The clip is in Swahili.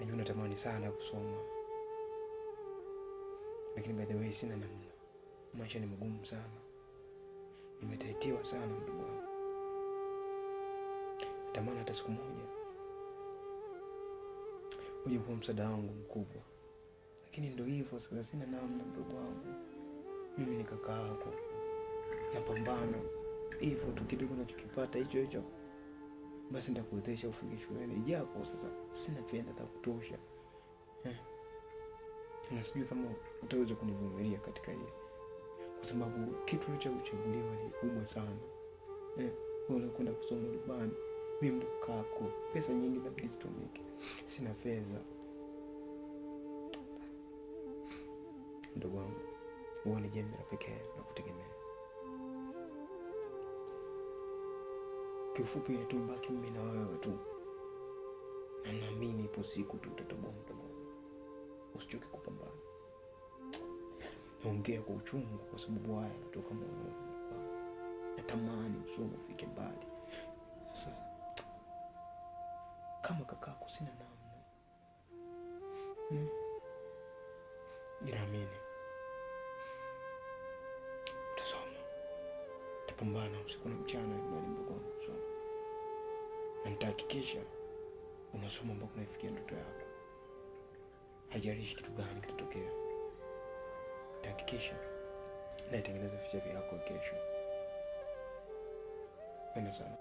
Najua natamani sana kusoma, lakini by the way sina namna. Maisha ni magumu sana. Nimetaitiwa sana ndugu wangu. Natamani hata siku moja uje kuwa msaada wangu mkubwa. Lakini ndio hivyo, sasa sina namna ndugu wangu. Mimi ni kaka yako. Napambana. Hivyo tu kidogo ninachokipata hicho basi nitakuwezesha ufike shuleni. Ijapo sasa sina fedha za kutosha. Na sijui kama utaweza kunivumilia katika hili. Kwa sababu kitu ulichochaguliwa ni kubwa sana. Wewe kwenda kusoma nyumbani. Mimi ndo kako. Pesa nyingi na zitumike. Sina fedha. Ndugu wangu, wewe ni jembe la pekee la kutegemea. Kiufupi tubaki mimi na wewe tu. Na naamini ipo siku tutatoboa mdomo. Usichoke kupambana. Naongea kwa uchungu kwa sababu haya yanatoka moyoni. Natamani usome ufike mbali. Sasa kama kakako sina namna. Ninaamini utasoma. Utapambana usiku na mchana ili mdogo wangu usome. Na nitahakikisha unasoma mpaka unafikia ndoto yako. Haijalishi kitu gani kitatokea. Nitahakikisha naitengeneza future yako kesho. Penda sana.